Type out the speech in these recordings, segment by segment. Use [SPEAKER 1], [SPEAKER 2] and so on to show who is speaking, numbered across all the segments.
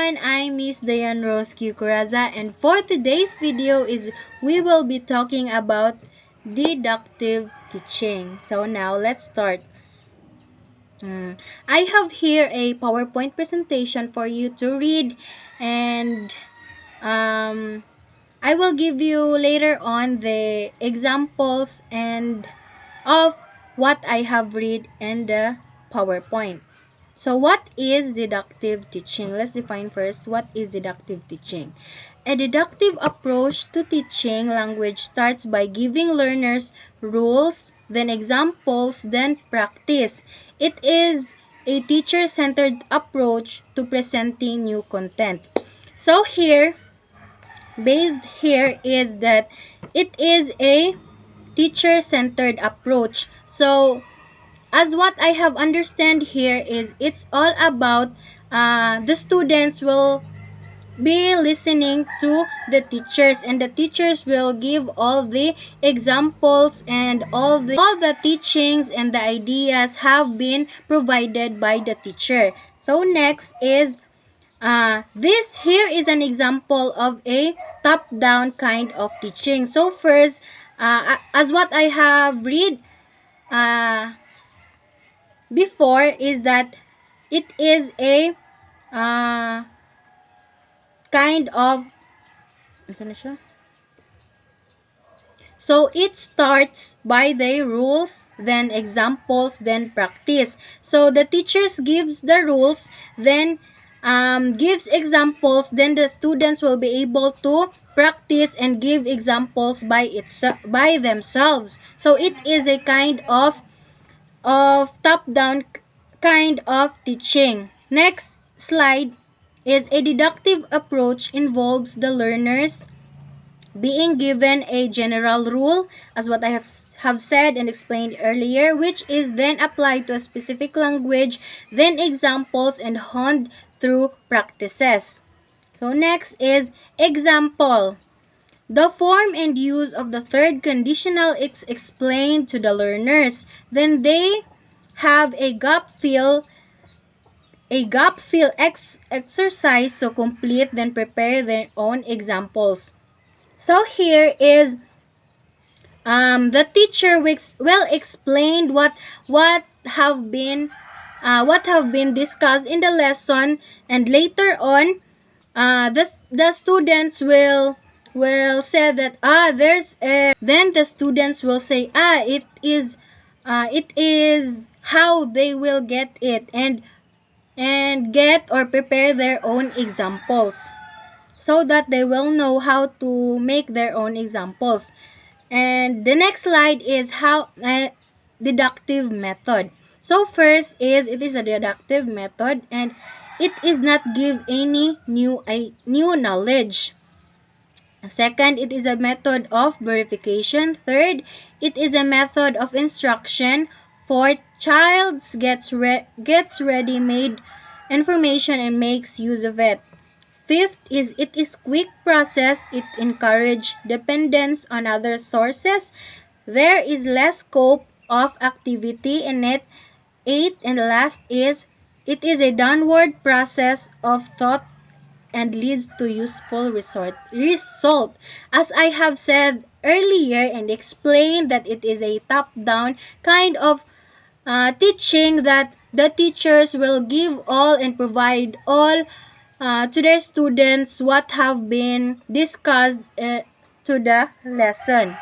[SPEAKER 1] everyone, I'm Miss Diane Rose Q. Curaza, and for today's video we will be talking about deductive teaching. So now let's start. I have here a PowerPoint presentation for you to read, and I will give you later on the examples and of what I have read in the PowerPoint. So what is deductive teaching? Let's define first what is deductive teaching. A deductive approach to teaching language starts by giving learners rules, then examples, then practice. It is a teacher-centered approach to presenting new content. So based here is that it is a teacher-centered approach. So as what I have understand here is it's all about the students will be listening to the teachers, and the teachers will give all the examples, and all the teachings and the ideas have been provided by the teacher. So next is this here is an example of a top-down kind of teaching. So first, as what I have read before is that it is a kind of so it starts by the rules, then examples, then practice. So the teachers gives the rules, then gives examples, then the students will be able to practice and give examples by themselves. So it is a kind of top-down kind of teaching. Next slide is a deductive approach involves the learners being given a general rule, as what I have said and explained earlier, which is then applied to a specific language, then examples, and honed through practices. So next is example. The form and use of the third conditional is explained to the learners. Then they have a gap fill exercise to complete, then prepare their own examples. So here is the teacher will explain what have been discussed in the lesson, and later on the students will say that there's a then the students will say it is how they will get it, and get or prepare their own examples, so that they will know how to make their own examples. And the next slide is how deductive method. So first is it is a deductive method, and it is not give any new knowledge. Second, it is a method of verification. Third, it is a method of instruction. Fourth, child gets ready-made information and makes use of it. Fifth is it is quick process. It encourages dependence on other sources. There is less scope of activity in it. Eighth and last is it is a downward process of thought and leads to useful result. As I have said earlier and explained that it is a top-down kind of teaching, that the teachers will give all and provide all to their students what have been discussed to the lesson.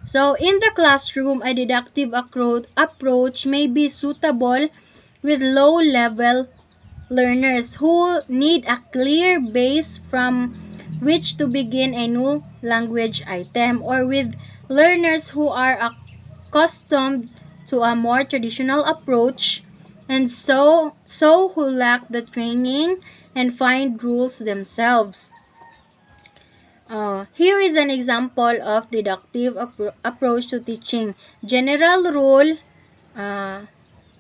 [SPEAKER 1] So in the classroom, a deductive approach may be suitable with low-level learners who need a clear base from which to begin a new language item, or with learners who are accustomed to a more traditional approach, and so who lack the training and find rules themselves. Here is an example of deductive approach to teaching. General rule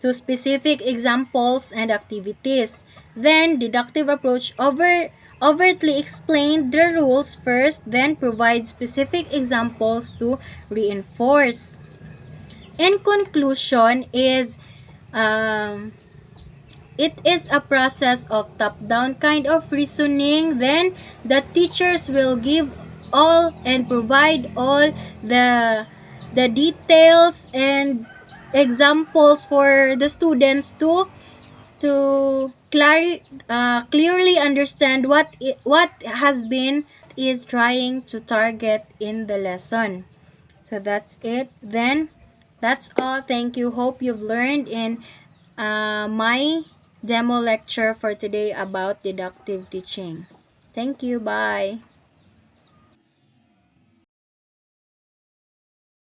[SPEAKER 1] to specific examples and activities. Then deductive approach overtly explain the rules first, then provide specific examples to reinforce. In conclusion is it is a process of top-down kind of reasoning. Then the teachers will give all and provide all the details and examples for the students to clearly understand what has been is trying to target in the lesson. So that's it. Then that's all. Thank you. Hope you've learned in my demo lecture for today about deductive teaching. Thank you. Bye.